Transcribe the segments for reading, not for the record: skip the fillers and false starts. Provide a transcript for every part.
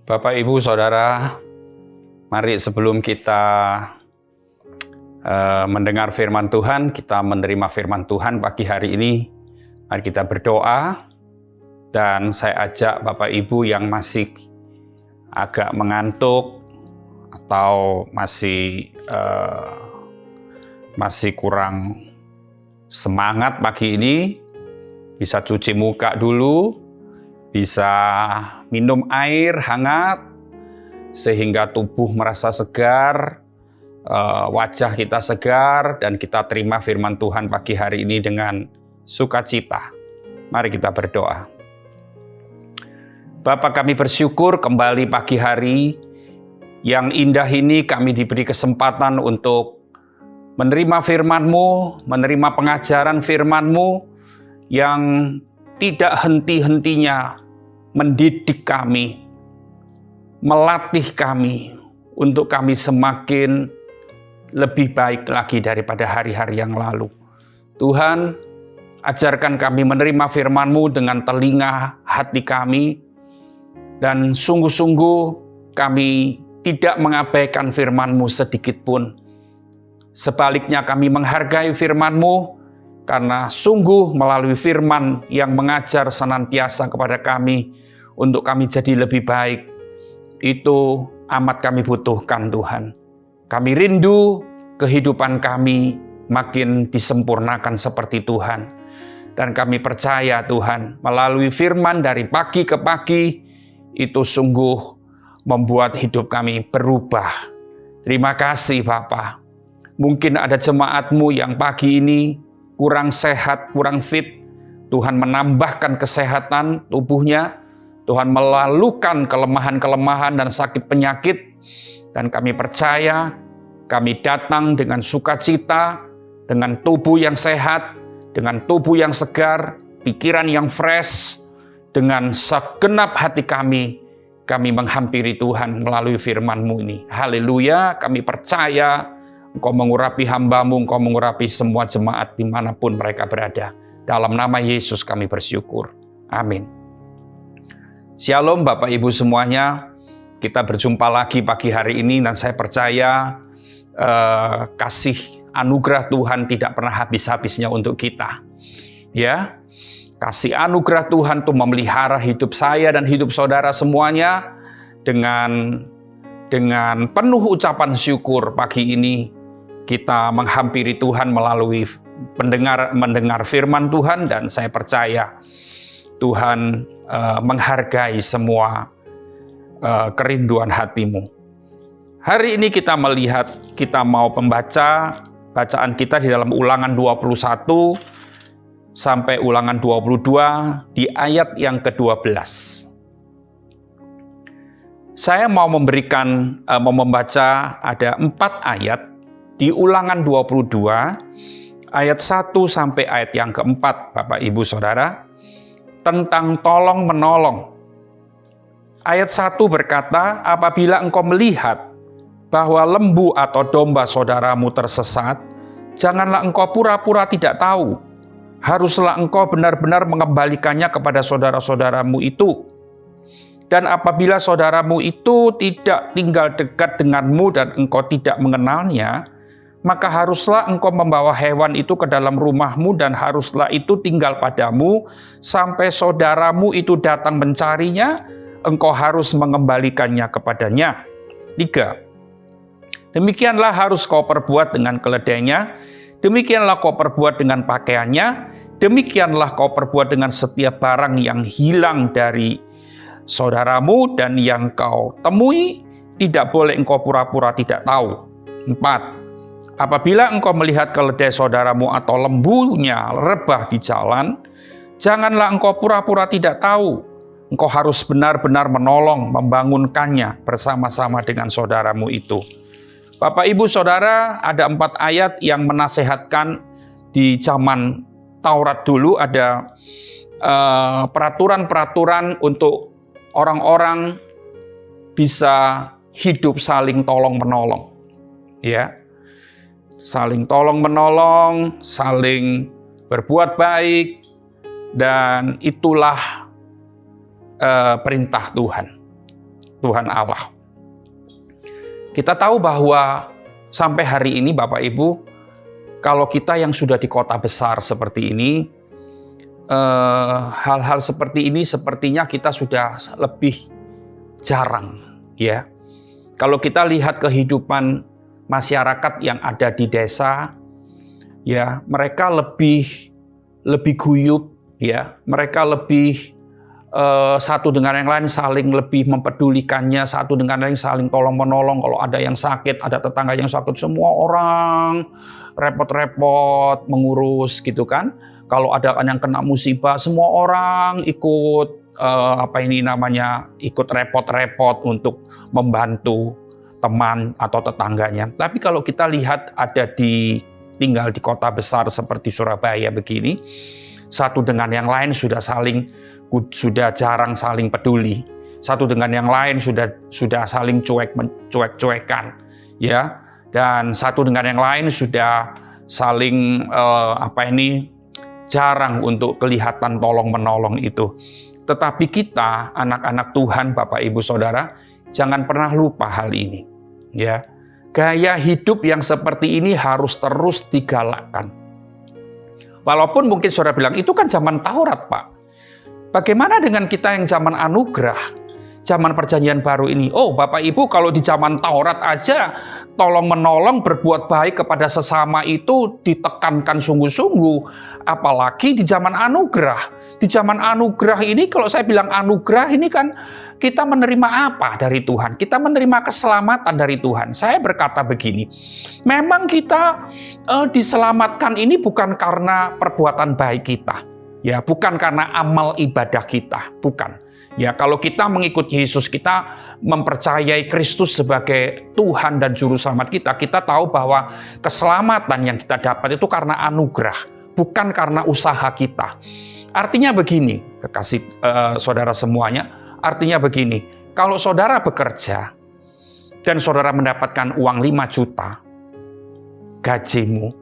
Bapak, Ibu, Saudara, mari sebelum kita mendengar firman Tuhan, kita menerima firman Tuhan pagi hari ini, mari kita berdoa. Dan saya ajak Bapak Ibu yang masih agak mengantuk atau masih kurang semangat pagi ini, bisa cuci muka dulu, bisa minum air hangat sehingga tubuh merasa segar, wajah kita segar, dan kita terima firman Tuhan pagi hari ini dengan sukacita. Mari kita berdoa. Bapa, kami bersyukur kembali pagi hari yang indah ini kami diberi kesempatan untuk menerima firman-Mu, menerima pengajaran firman-Mu yang tidak henti-hentinya mendidik kami, melatih kami untuk kami semakin lebih baik lagi daripada hari-hari yang lalu. Tuhan, ajarkan kami menerima firman-Mu dengan telinga hati kami, dan sungguh-sungguh kami tidak mengabaikan firman-Mu sedikit pun. Sebaliknya kami menghargai firman-Mu, karena sungguh melalui firman yang mengajar senantiasa kepada kami untuk kami jadi lebih baik, itu amat kami butuhkan Tuhan. Kami rindu kehidupan kami makin disempurnakan seperti Tuhan. Dan kami percaya Tuhan, melalui firman dari pagi ke pagi, itu sungguh membuat hidup kami berubah. Terima kasih Bapa. Mungkin ada jemaat-Mu yang pagi ini kurang sehat, kurang fit. Tuhan menambahkan kesehatan tubuhnya. Tuhan melalukan kelemahan-kelemahan dan sakit penyakit. Dan kami percaya, kami datang dengan sukacita, dengan tubuh yang sehat, dengan tubuh yang segar, pikiran yang fresh, dengan segenap hati kami menghampiri Tuhan melalui firman-Mu ini. Haleluya, kami percaya Engkau mengurapi hamba-Mu, Engkau mengurapi semua jemaat dimanapun mereka berada. Dalam nama Yesus kami bersyukur. Amin. Shalom Bapak Ibu semuanya. Kita berjumpa lagi pagi hari ini, dan saya percaya kasih anugerah Tuhan tidak pernah habis-habisnya untuk kita. Ya, kasih anugerah Tuhan untuk memelihara hidup saya dan hidup saudara semuanya dengan penuh ucapan syukur. Pagi ini kita menghampiri Tuhan melalui mendengar firman Tuhan, dan saya percaya Tuhan menghargai semua kerinduan hatimu. Hari ini kita mau membaca bacaan kita di dalam Ulangan 21 sampai Ulangan 22 di ayat yang ke-12. Saya mau membaca ada 4 ayat di Ulangan 22 ayat 1 sampai ayat yang ke-4, Bapak Ibu Saudara, tentang tolong menolong. Ayat 1 berkata, apabila engkau melihat bahwa lembu atau domba saudaramu tersesat, janganlah engkau pura-pura tidak tahu. Haruslah engkau benar-benar mengembalikannya kepada saudara-saudaramu itu. Dan apabila saudaramu itu tidak tinggal dekat denganmu dan engkau tidak mengenalnya, maka haruslah engkau membawa hewan itu ke dalam rumahmu, dan haruslah itu tinggal padamu sampai saudaramu itu datang mencarinya, engkau harus mengembalikannya kepadanya. 3. Demikianlah harus kau perbuat dengan keledainya, demikianlah kau perbuat dengan pakaiannya, demikianlah kau perbuat dengan setiap barang yang hilang dari saudaramu dan yang kau temui, tidak boleh engkau pura-pura tidak tahu. 4. Apabila engkau melihat keledai saudaramu atau lembunya rebah di jalan, janganlah engkau pura-pura tidak tahu. Engkau harus benar-benar menolong, membangunkannya bersama-sama dengan saudaramu itu. Bapak Ibu Saudara, ada 4 ayat yang menasehatkan di zaman Taurat dulu. Ada peraturan-peraturan untuk orang-orang bisa hidup saling tolong-menolong. Ya, saling tolong-menolong, saling berbuat baik, dan itulah perintah Tuhan. Tuhan Allah. Kita tahu bahwa sampai hari ini Bapak Ibu, kalau kita yang sudah di kota besar seperti ini, hal-hal seperti ini sepertinya kita sudah lebih jarang, ya. Kalau kita lihat kehidupan masyarakat yang ada di desa, ya, mereka lebih guyup, ya. Mereka lebih satu dengan yang lain saling lebih mempedulikannya, satu dengan yang lain saling tolong-menolong. Kalau ada yang sakit, ada tetangga yang sakit, semua orang repot-repot mengurus gitu kan. Kalau ada yang kena musibah, semua orang ikut ikut repot-repot untuk membantu teman atau tetangganya. Tapi kalau kita lihat tinggal di kota besar seperti Surabaya begini, satu dengan yang lain sudah jarang saling peduli. Satu dengan yang lain sudah saling cuek-cuekan, ya. Dan satu dengan yang lain sudah saling jarang untuk kelihatan tolong-menolong itu. Tetapi kita, anak-anak Tuhan, Bapak Ibu Saudara, jangan pernah lupa hal ini, ya. Gaya hidup yang seperti ini harus terus digalakkan. Walaupun mungkin saudara bilang, itu kan zaman Taurat, Pak. Bagaimana dengan kita yang zaman anugerah, zaman perjanjian baru ini? Oh, Bapak Ibu, kalau di zaman Taurat aja, tolong-menolong, berbuat baik kepada sesama itu ditekankan sungguh-sungguh. Apalagi di zaman anugerah. Di zaman anugerah ini, kalau saya bilang anugerah ini kan, kita menerima apa dari Tuhan? Kita menerima keselamatan dari Tuhan. Saya berkata begini, memang kita diselamatkan ini bukan karena perbuatan baik kita. Ya, bukan karena amal ibadah kita, bukan. Ya, kalau kita mengikut Yesus, kita mempercayai Kristus sebagai Tuhan dan Juru Selamat kita, kita tahu bahwa keselamatan yang kita dapat itu karena anugerah, bukan karena usaha kita. Artinya begini, kekasih saudara semuanya, artinya begini, kalau saudara bekerja dan saudara mendapatkan uang 5 juta, gajimu,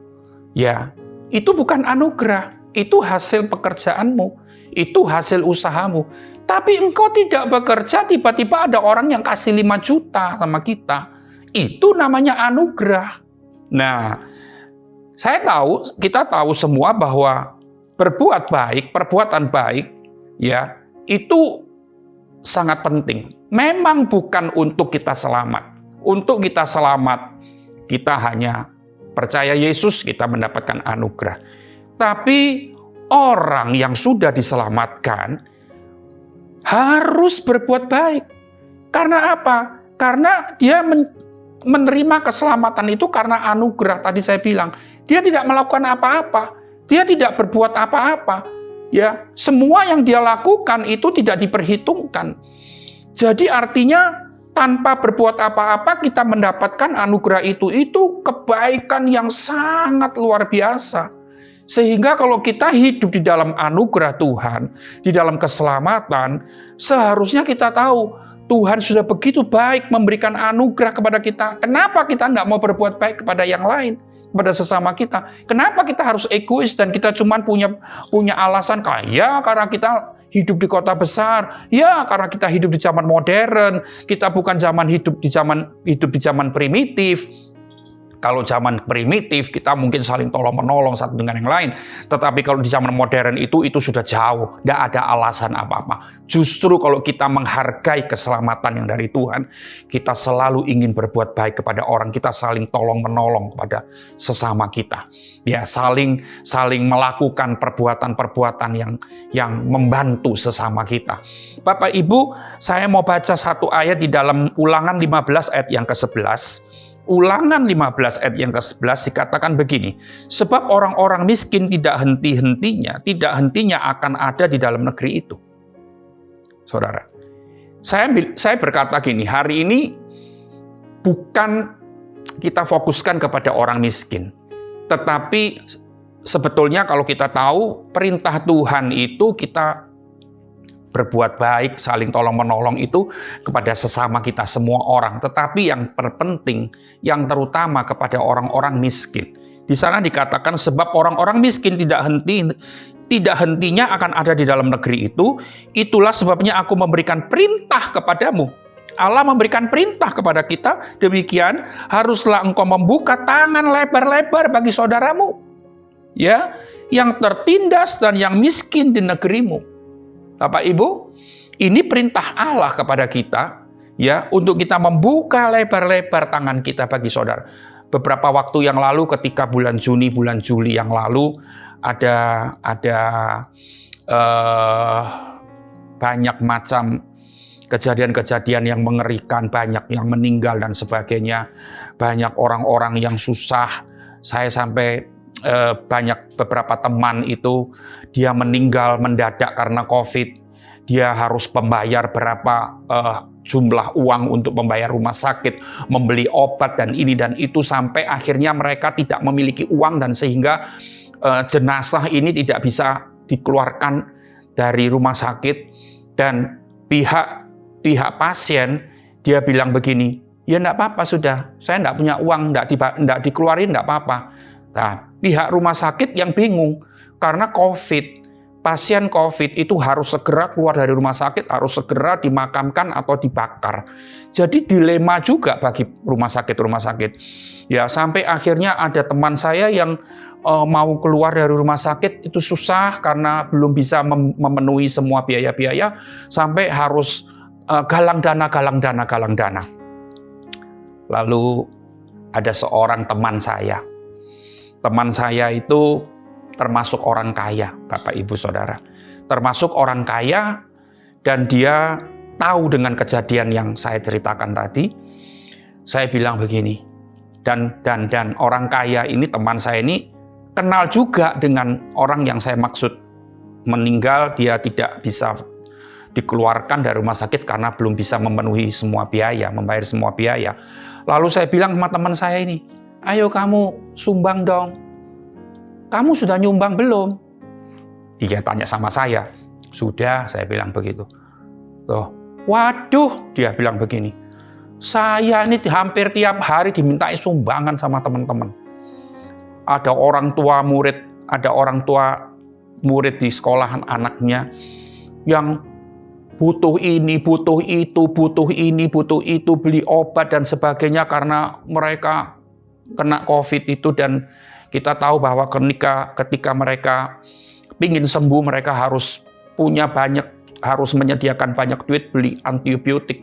ya, itu bukan anugerah. Itu hasil pekerjaanmu, itu hasil usahamu. Tapi engkau tidak bekerja, tiba-tiba ada orang yang kasih 5 juta sama kita. Itu namanya anugerah. Nah, kita tahu semua bahwa berbuat baik, perbuatan baik, ya, itu sangat penting. Memang bukan untuk kita selamat. Untuk kita selamat, kita hanya percaya Yesus, kita mendapatkan anugerah. Tapi orang yang sudah diselamatkan harus berbuat baik. Karena apa? Karena dia menerima keselamatan itu karena anugerah. Tadi saya bilang, dia tidak melakukan apa-apa. Dia tidak berbuat apa-apa. Ya, semua yang dia lakukan itu tidak diperhitungkan. Jadi artinya tanpa berbuat apa-apa kita mendapatkan anugerah itu kebaikan yang sangat luar biasa. Sehingga kalau kita hidup di dalam anugerah Tuhan, di dalam keselamatan, seharusnya kita tahu Tuhan sudah begitu baik memberikan anugerah kepada kita. Kenapa kita nggak mau berbuat baik kepada yang lain, kepada sesama kita? Kenapa kita harus egois dan kita cuma punya alasan ya karena kita hidup di kota besar, ya karena kita hidup di zaman modern, kita bukan hidup di zaman primitif. Kalau zaman primitif, kita mungkin saling tolong-menolong satu dengan yang lain. Tetapi kalau di zaman modern itu sudah jauh. Tidak ada alasan apa-apa. Justru kalau kita menghargai keselamatan yang dari Tuhan, kita selalu ingin berbuat baik kepada orang. Kita saling tolong-menolong kepada sesama kita. Ya, saling melakukan perbuatan-perbuatan yang membantu sesama kita. Bapak Ibu, saya mau baca satu ayat di dalam Ulangan 15 ayat yang ke-11. Ulangan 15 ayat yang ke-11 dikatakan begini, sebab orang-orang miskin tidak henti-hentinya akan ada di dalam negeri itu. Saudara, saya berkata gini, hari ini bukan kita fokuskan kepada orang miskin, tetapi sebetulnya kalau kita tahu perintah Tuhan itu kita berbuat baik, saling tolong-menolong itu kepada sesama kita semua orang. Tetapi yang terpenting, yang terutama kepada orang-orang miskin. Di sana dikatakan sebab orang-orang miskin tidak hentinya akan ada di dalam negeri itu. Itulah sebabnya aku memberikan perintah kepadamu Allah memberikan perintah kepada kita, demikian haruslah engkau membuka tangan lebar-lebar bagi saudaramu, ya, yang tertindas dan yang miskin di negerimu. Bapak Ibu, ini perintah Allah kepada kita, ya, untuk kita membuka lebar-lebar tangan kita bagi saudara. Beberapa waktu yang lalu, ketika bulan Juni, bulan Juli yang lalu, ada banyak macam kejadian-kejadian yang mengerikan, banyak yang meninggal dan sebagainya, banyak orang-orang yang susah. Saya sampai banyak beberapa teman itu dia meninggal mendadak karena COVID. Dia harus membayar berapa jumlah uang untuk membayar rumah sakit, membeli obat dan ini dan itu, sampai akhirnya mereka tidak memiliki uang dan sehingga jenazah ini tidak bisa dikeluarkan dari rumah sakit. Dan pihak pasien dia bilang begini, ya enggak apa-apa sudah, saya enggak punya uang, enggak dikeluarin, enggak apa-apa. Nah, pihak rumah sakit yang bingung karena COVID. Pasien COVID itu harus segera keluar dari rumah sakit, harus segera dimakamkan atau dibakar. Jadi dilema juga bagi rumah sakit. Ya, sampai akhirnya ada teman saya yang mau keluar dari rumah sakit itu susah karena belum bisa memenuhi semua biaya-biaya, sampai harus galang dana. Lalu ada seorang teman saya. Teman saya itu termasuk orang kaya, Bapak Ibu Saudara. Termasuk orang kaya, dan dia tahu dengan kejadian yang saya ceritakan tadi. Saya bilang begini, dan orang kaya ini, teman saya ini kenal juga dengan orang yang saya maksud meninggal, dia tidak bisa dikeluarkan dari rumah sakit karena belum bisa memenuhi semua biaya, membayar semua biaya. Lalu saya bilang sama teman saya ini, ayo kamu sumbang dong. Kamu sudah nyumbang belum? Dia tanya sama saya. Sudah, saya bilang begitu. Loh, waduh, dia bilang begini. Saya ini hampir tiap hari dimintai sumbangan sama teman-teman. Ada orang tua murid di sekolahan anaknya yang butuh ini, butuh itu, beli obat dan sebagainya karena mereka kena COVID itu. Dan kita tahu bahwa ketika mereka ingin sembuh, mereka harus menyediakan banyak duit, beli antibiotik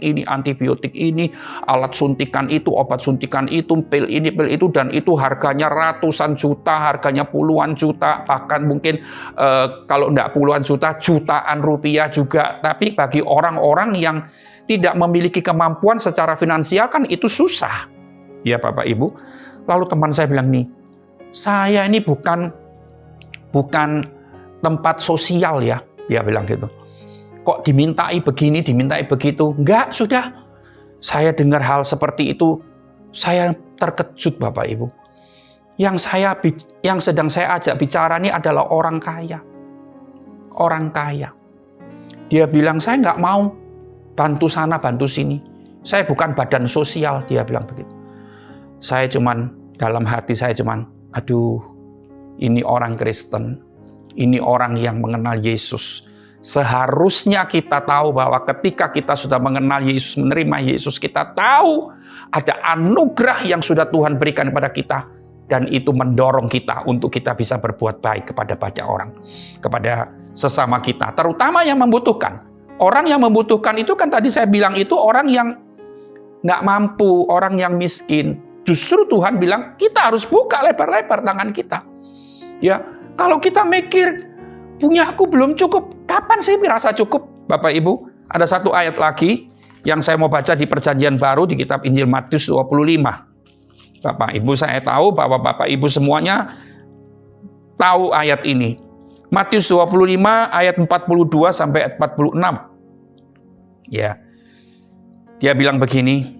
ini, alat suntikan itu, obat suntikan itu, pil ini, pil itu, dan itu harganya ratusan juta, harganya puluhan juta, bahkan mungkin kalau enggak puluhan juta, jutaan rupiah juga. Tapi bagi orang-orang yang tidak memiliki kemampuan secara finansial kan itu susah. Ya Bapak Ibu. Lalu teman saya bilang nih, saya ini bukan tempat sosial ya, dia bilang gitu. Kok dimintai begini, dimintai begitu? Enggak, sudah. Saya dengar hal seperti itu, saya terkejut Bapak Ibu. Yang sedang saya ajak bicara ini adalah orang kaya. Orang kaya. Dia bilang, saya nggak mau bantu sana, bantu sini. Saya bukan badan sosial, dia bilang begitu. Dalam hati saya cuman, aduh, ini orang Kristen, ini orang yang mengenal Yesus. Seharusnya kita tahu bahwa ketika kita sudah mengenal Yesus, menerima Yesus, kita tahu ada anugerah yang sudah Tuhan berikan kepada kita, dan itu mendorong kita untuk kita bisa berbuat baik kepada banyak orang, kepada sesama kita, terutama yang membutuhkan. Orang yang membutuhkan itu kan tadi saya bilang itu orang yang nggak mampu, orang yang miskin. Justru Tuhan bilang kita harus buka lebar-lebar tangan kita. Ya, kalau kita mikir punya aku belum cukup, kapan sih merasa cukup? Bapak Ibu, ada satu ayat lagi yang saya mau baca di Perjanjian Baru di kitab Injil Matius 25. Bapak Ibu, saya tahu bahwa Bapak Ibu semuanya tahu ayat ini. Matius 25 ayat 42 sampai 46. Ya. Dia bilang begini.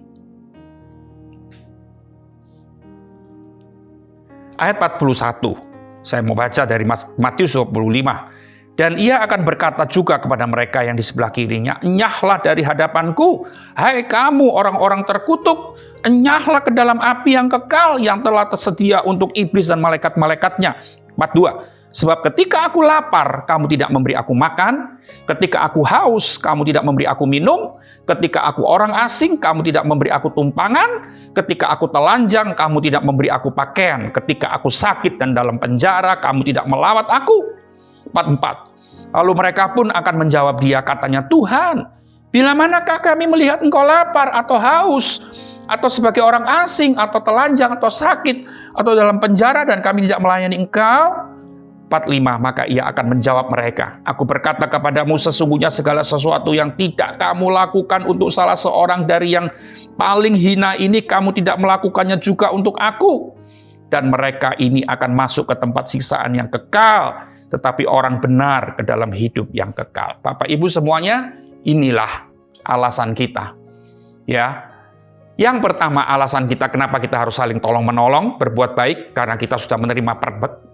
Ayat 41, saya mau baca dari Matius 25. Dan ia akan berkata juga kepada mereka yang di sebelah kirinya, enyahlah dari hadapanku, hai kamu orang-orang terkutuk, enyahlah ke dalam api yang kekal yang telah tersedia untuk iblis dan malaikat-malaikatnya. 42, Sebab ketika aku lapar, kamu tidak memberi aku makan. Ketika aku haus, kamu tidak memberi aku minum. Ketika aku orang asing, kamu tidak memberi aku tumpangan. Ketika aku telanjang, kamu tidak memberi aku pakaian. Ketika aku sakit dan dalam penjara, kamu tidak melawat aku. 44. Lalu mereka pun akan menjawab dia, katanya, Tuhan, bila manakah kami melihat engkau lapar atau haus, atau sebagai orang asing, atau telanjang, atau sakit, atau dalam penjara, dan kami tidak melayani engkau? 45, maka ia akan menjawab mereka, aku berkata kepadamu, sesungguhnya segala sesuatu yang tidak kamu lakukan untuk salah seorang dari yang paling hina ini, kamu tidak melakukannya juga untuk aku. Dan mereka ini akan masuk ke tempat siksaan yang kekal, tetapi orang benar ke dalam hidup yang kekal. Bapak Ibu semuanya, inilah alasan kita. Ya. Yang pertama, alasan kita kenapa kita harus saling tolong-menolong, berbuat baik, karena kita sudah menerima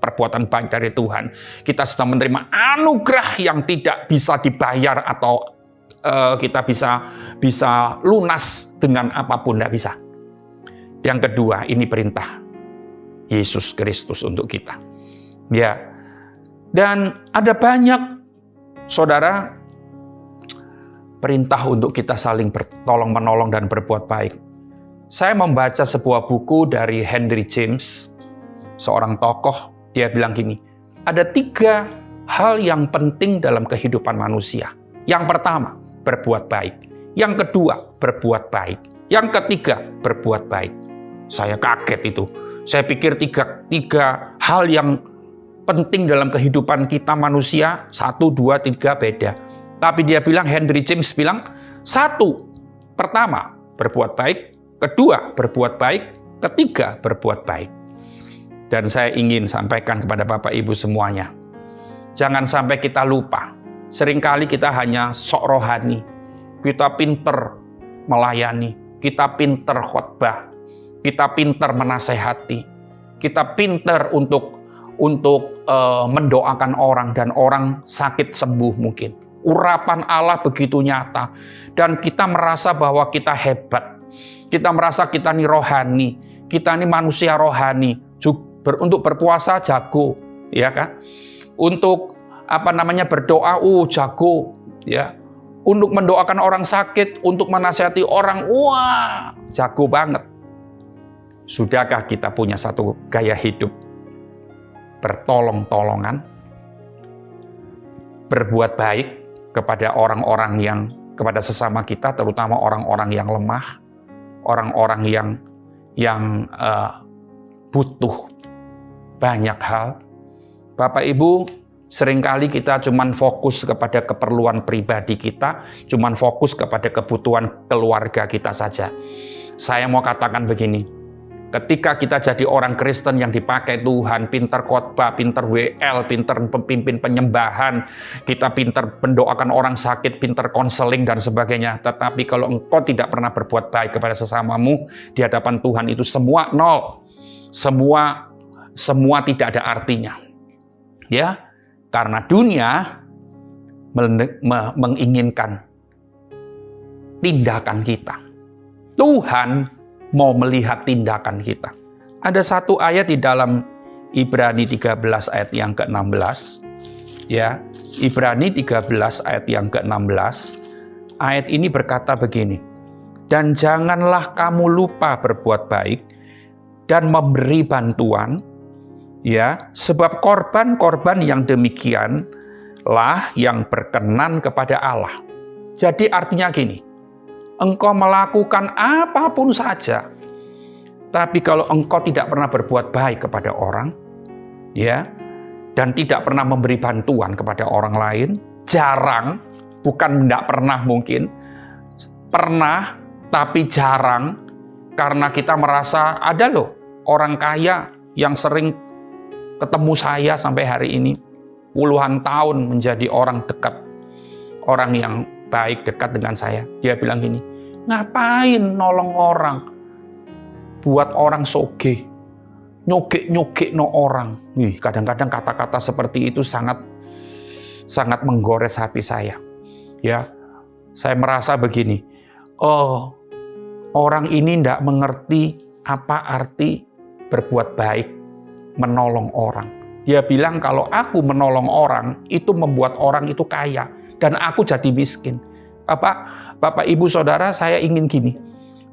perbuatan baik dari Tuhan. Kita sudah menerima anugerah yang tidak bisa dibayar atau kita bisa lunas dengan apapun, tidak bisa. Yang kedua, ini perintah Yesus Kristus untuk kita. Ya. Dan ada banyak, saudara, perintah untuk kita saling bertolong-menolong dan berbuat baik. Saya membaca sebuah buku dari Henry James, seorang tokoh. Dia bilang gini, ada 3 hal yang penting dalam kehidupan manusia. Yang pertama, berbuat baik. Yang kedua, berbuat baik. Yang ketiga, berbuat baik. Saya kaget itu. Saya pikir tiga hal yang penting dalam kehidupan kita manusia, 1, 2, 3 beda. Tapi dia bilang, Henry James bilang, 1, pertama, berbuat baik. Kedua, berbuat baik. Ketiga, berbuat baik. Dan saya ingin sampaikan kepada Bapak Ibu semuanya, jangan sampai kita lupa. Seringkali kita hanya sok rohani. Kita pinter melayani. Kita pinter khotbah. Kita pinter menasehati. Kita pinter untuk mendoakan orang dan orang sakit sembuh mungkin. Urapan Allah begitu nyata. Dan kita merasa bahwa kita hebat. Kita merasa kita ini rohani, kita ini manusia rohani. Untuk berpuasa jago, ya kan? Untuk berdoa, jago, ya. Untuk mendoakan orang sakit, untuk menasihati orang, wah, jago banget. Sudahkah kita punya satu gaya hidup bertolong-tolongan, berbuat baik kepada orang-orang kepada sesama kita, terutama orang-orang yang lemah, orang-orang yang butuh banyak hal. Bapak Ibu, seringkali kita cuman fokus kepada keperluan pribadi kita, cuman fokus kepada kebutuhan keluarga kita saja. Saya mau katakan begini, ketika kita jadi orang Kristen yang dipakai Tuhan, pintar khotbah, pintar WL, pintar pemimpin penyembahan, kita pintar mendoakan orang sakit, pintar konseling dan sebagainya. Tetapi kalau engkau tidak pernah berbuat baik kepada sesamamu, di hadapan Tuhan itu semua nol. Semua tidak ada artinya. Ya, karena dunia menginginkan tindakan kita. Tuhan mau melihat tindakan kita. Ada satu ayat di dalam Ibrani 13 ayat yang ke-16. Ya, Ibrani 13 ayat yang ke-16. Ayat ini berkata begini, dan janganlah kamu lupa berbuat baik dan memberi bantuan, ya, sebab korban-korban yang demikianlah yang berkenan kepada Allah. Jadi artinya gini, engkau melakukan apapun saja, tapi kalau engkau tidak pernah berbuat baik kepada orang, ya, dan tidak pernah memberi bantuan kepada orang lain, jarang, bukan tidak pernah mungkin, pernah tapi jarang, karena kita merasa ada loh orang kaya yang sering ketemu saya sampai hari ini, puluhan tahun menjadi orang dekat, orang yang baik dekat dengan saya. Dia bilang gini, ngapain nolong orang, buat orang soge, nyogek no orang. Kadang-kadang kata-kata seperti itu sangat menggores hati saya. Ya, saya merasa begini, oh, orang ini tidak mengerti apa arti berbuat baik, menolong orang. Dia bilang kalau aku menolong orang, itu membuat orang itu kaya. Dan aku jadi miskin. Bapak, Ibu, Saudara, saya ingin gini.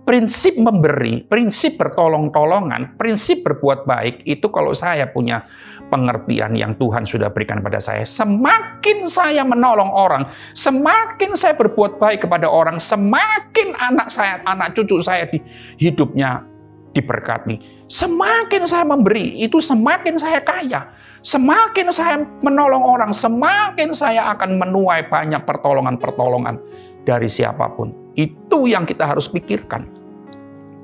Prinsip memberi, prinsip bertolong-tolongan, prinsip berbuat baik, itu kalau saya punya pengertian yang Tuhan sudah berikan pada saya. Semakin saya menolong orang, semakin saya berbuat baik kepada orang, semakin anak saya, anak cucu saya hidupnya diberkati. Semakin saya memberi, itu semakin saya kaya. Semakin saya menolong orang, semakin saya akan menuai banyak pertolongan-pertolongan dari siapapun. Itu yang kita harus pikirkan.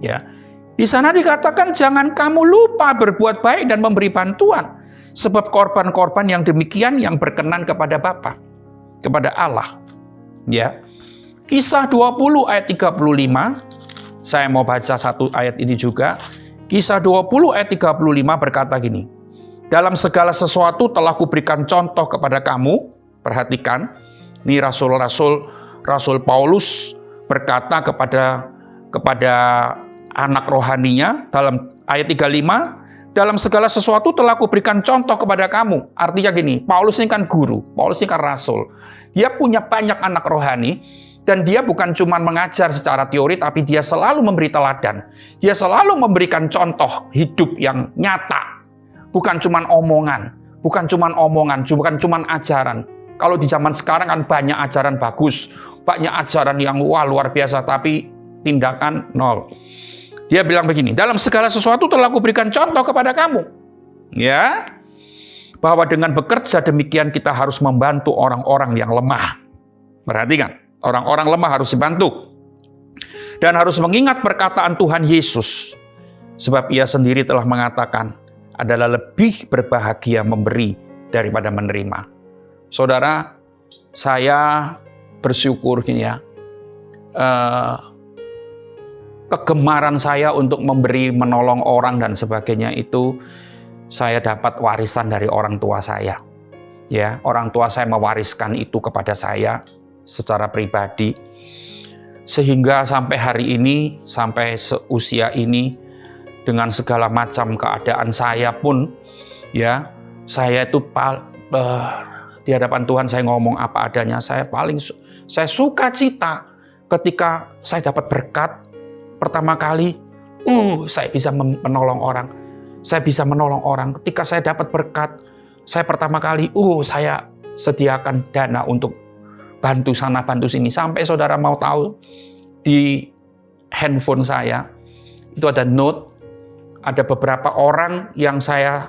Ya. Di sana dikatakan jangan kamu lupa berbuat baik dan memberi bantuan. Sebab korban-korban yang demikian yang berkenan kepada Bapa, kepada Allah. Ya. Kisah 20 ayat 35. Saya mau baca satu ayat ini juga. Kisah 20 ayat 35 berkata gini. Dalam segala sesuatu telah kuberikan contoh kepada kamu. Perhatikan, ini Rasul Paulus berkata kepada anak rohaninya dalam ayat 35, dalam segala sesuatu telah kuberikan contoh kepada kamu. Artinya gini, Paulus ini kan guru, Paulus ini kan rasul. Dia punya banyak anak rohani, dan dia bukan cuma mengajar secara teori, tapi dia selalu memberi teladan. Dia selalu memberikan contoh hidup yang nyata. Bukan cuma omongan, bukan cuma ajaran. Kalau di zaman sekarang kan banyak ajaran bagus, banyak ajaran yang luar biasa, tapi tindakan nol. Dia bilang begini, dalam segala sesuatu telah kuberikan contoh kepada kamu. Ya, bahwa dengan bekerja demikian kita harus membantu orang-orang yang lemah. Perhatikan. Orang-orang lemah harus dibantu. Dan harus mengingat perkataan Tuhan Yesus. Sebab ia sendiri telah mengatakan, adalah lebih berbahagia memberi daripada menerima. Saudara, saya bersyukur gini ya. Kegemaran saya untuk memberi, menolong orang dan sebagainya itu, saya dapat warisan dari orang tua saya. Ya, orang tua saya mewariskan itu kepada saya secara pribadi, sehingga sampai hari ini, sampai seusia ini, dengan segala macam keadaan saya pun, ya, saya itu di hadapan Tuhan saya ngomong apa adanya. Saya suka cita ketika saya dapat berkat pertama kali. Saya bisa menolong orang. Saya bisa menolong orang. Ketika saya dapat berkat, saya pertama kali, saya sediakan dana untuk bantu sana, bantu sini. Sampai saudara mau tahu, di handphone saya, itu ada note, ada beberapa orang yang saya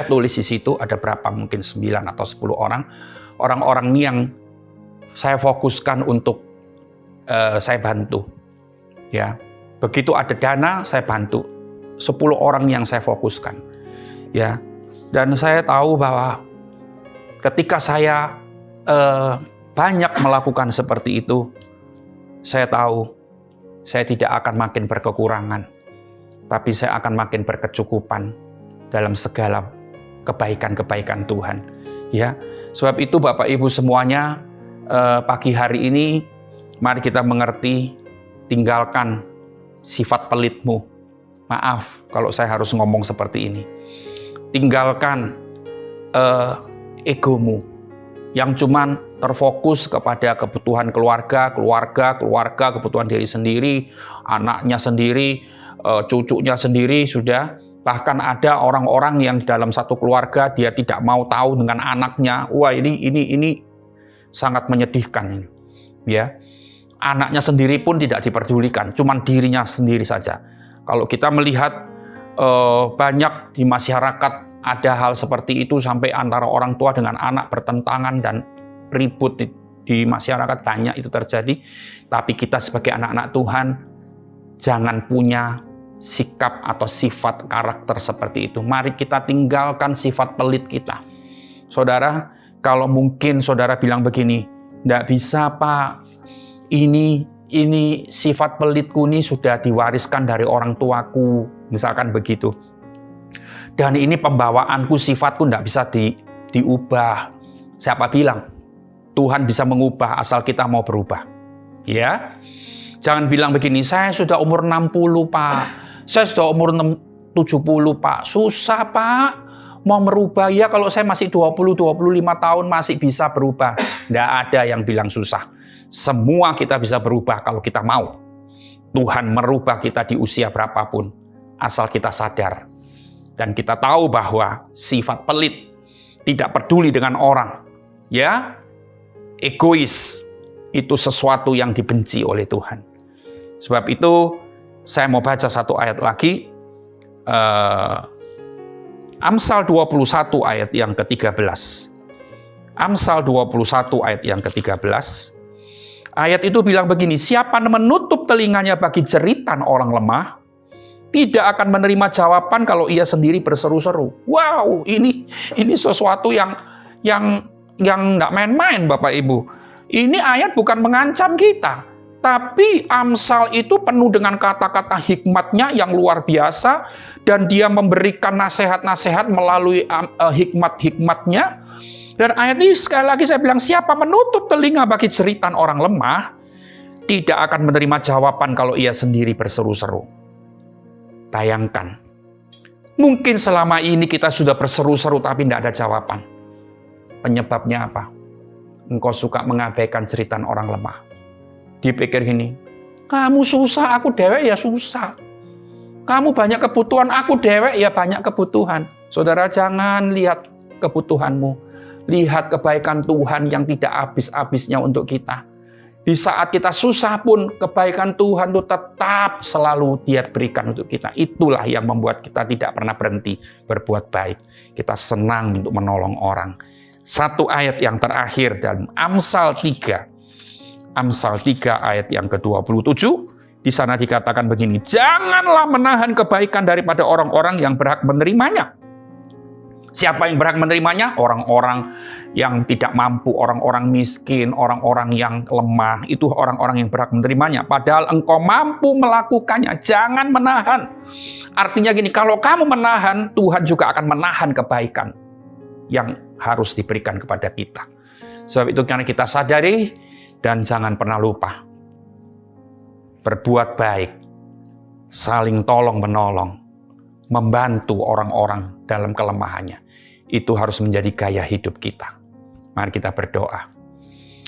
tulis di situ, ada berapa, mungkin 9 atau 10 orang. Orang-orang ini yang saya fokuskan untuk saya bantu. Ya, begitu ada dana, saya bantu. 10 orang yang saya fokuskan. Ya, dan saya tahu bahwa ketika saya banyak melakukan seperti itu, saya tahu saya tidak akan makin berkekurangan, tapi saya akan makin berkecukupan dalam segala kebaikan-kebaikan Tuhan. Ya, sebab itu Bapak Ibu semuanya, pagi hari ini mari kita mengerti, tinggalkan sifat pelitmu. Maaf kalau saya harus ngomong seperti ini. Tinggalkan egomu yang cuman terfokus kepada kebutuhan keluarga, kebutuhan diri sendiri, anaknya sendiri, cucunya sendiri sudah. Bahkan ada orang-orang yang dalam satu keluarga dia tidak mau tahu dengan anaknya. Wah, ini sangat menyedihkan ini. Ya. Anaknya sendiri pun tidak diperdulikan, cuman dirinya sendiri saja. Kalau kita melihat banyak di masyarakat ada hal seperti itu, sampai antara orang tua dengan anak bertentangan dan ribut di masyarakat, banyak itu terjadi. Tapi kita sebagai anak-anak Tuhan jangan punya sikap atau sifat karakter seperti itu. Mari kita tinggalkan sifat pelit kita. Saudara, kalau mungkin saudara bilang begini, "Nggak bisa Pak, ini sifat pelitku ini sudah diwariskan dari orang tuaku," misalkan begitu. Dan ini pembawaanku, sifatku nggak bisa diubah. Siapa bilang? Tuhan bisa mengubah asal kita mau berubah. Ya, jangan bilang begini, saya sudah umur 60 Pak, saya sudah umur 70 Pak. Susah Pak. Mau merubah ya kalau saya masih 20-25 tahun masih bisa berubah. Nggak ada yang bilang susah. Semua kita bisa berubah kalau kita mau. Tuhan merubah kita di usia berapapun. Asal kita sadar. Dan kita tahu bahwa sifat pelit, tidak peduli dengan orang, ya, egois, itu sesuatu yang dibenci oleh Tuhan. Sebab itu, saya mau baca satu ayat lagi. Amsal 21 ayat yang ke-13. Amsal 21 ayat yang ke-13. Ayat itu bilang begini, siapa menutup telinganya bagi jeritan orang lemah, tidak akan menerima jawaban kalau ia sendiri berseru-seru. Wow, ini sesuatu yang nggak main-main Bapak Ibu. Ini ayat bukan mengancam kita, tapi Amsal itu penuh dengan kata-kata hikmatnya yang luar biasa, dan dia memberikan nasihat-nasihat melalui hikmat-hikmatnya. Dan ayat ini sekali lagi saya bilang, siapa menutup telinga bagi jeritan orang lemah, tidak akan menerima jawaban kalau ia sendiri berseru-seru. Bayangkan, mungkin selama ini kita sudah berseru-seru tapi tidak ada jawaban. Penyebabnya apa? Engkau suka mengabaikan jeritan orang lemah. Dipikir gini, kamu susah, aku dewek ya susah. Kamu banyak kebutuhan, aku dewek ya banyak kebutuhan. Saudara, jangan lihat kebutuhanmu. Lihat kebaikan Tuhan yang tidak habis-habisnya untuk kita. Di saat kita susah pun, kebaikan Tuhan itu tetap selalu Dia berikan untuk kita. Itulah yang membuat kita tidak pernah berhenti berbuat baik. Kita senang untuk menolong orang. Satu ayat yang terakhir dalam Amsal 3. Amsal 3 ayat yang ke-27. Di sana dikatakan begini, janganlah menahan kebaikan daripada orang-orang yang berhak menerimanya. Siapa yang berhak menerimanya? Orang-orang yang tidak mampu, orang-orang miskin, orang-orang yang lemah. Itu orang-orang yang berhak menerimanya. Padahal engkau mampu melakukannya. Jangan menahan. Artinya gini, kalau kamu menahan, Tuhan juga akan menahan kebaikan yang harus diberikan kepada kita. Sebab itu karena kita sadari, dan jangan pernah lupa. Berbuat baik. Saling tolong-menolong. Membantu orang-orang dalam kelemahannya. Itu harus menjadi gaya hidup kita. Mari kita berdoa.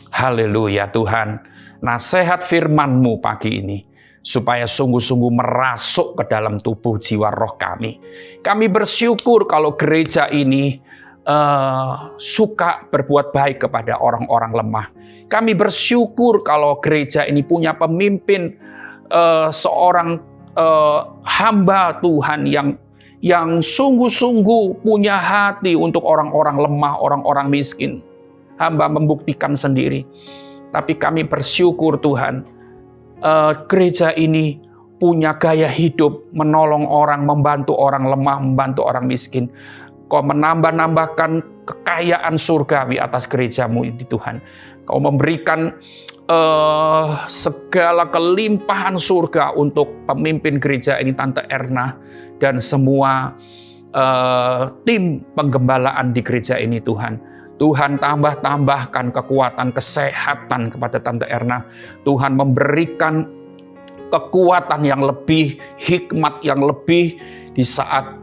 Haleluya Tuhan, nasihat firman-Mu pagi ini, supaya sungguh-sungguh merasuk ke dalam tubuh jiwa roh kami. Kami bersyukur kalau gereja ini suka berbuat baik kepada orang-orang lemah. Kami bersyukur kalau gereja ini punya pemimpin, seorang hamba Tuhan yang sungguh-sungguh punya hati untuk orang-orang lemah, orang-orang miskin. Hamba membuktikan sendiri. Tapi kami bersyukur Tuhan, gereja ini punya gaya hidup, menolong orang, membantu orang lemah, membantu orang miskin. Kau menambah-nambahkan kekayaan surgawi atas gereja-Mu ini Tuhan. Kau memberikan segala kelimpahan surga untuk pemimpin gereja ini, Tante Erna, dan semua tim penggembalaan di gereja ini Tuhan. Tuhan tambahkan kekuatan, kesehatan kepada Tante Erna. Tuhan memberikan kekuatan yang lebih, hikmat yang lebih di saat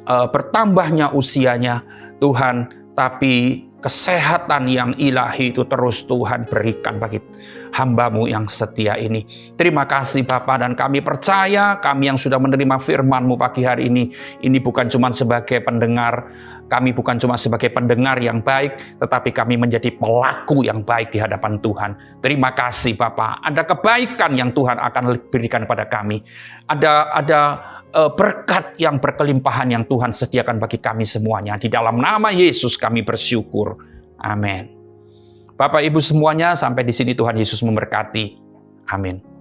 bertambahnya usianya Tuhan, tapi kesehatan yang ilahi itu terus Tuhan berikan bagi hamba-Mu yang setia ini. Terima kasih Bapa, dan kami percaya kami yang sudah menerima firman-Mu pagi hari ini bukan cuma sebagai pendengar, kami bukan cuma sebagai pendengar yang baik, tetapi kami menjadi pelaku yang baik di hadapan Tuhan. Terima kasih Bapa, ada kebaikan yang Tuhan akan berikan kepada kami. Ada berkat yang berkelimpahan yang Tuhan sediakan bagi kami semuanya. Di dalam nama Yesus kami bersyukur. Amin. Bapak Ibu semuanya, sampai di sini Tuhan Yesus memberkati. Amin.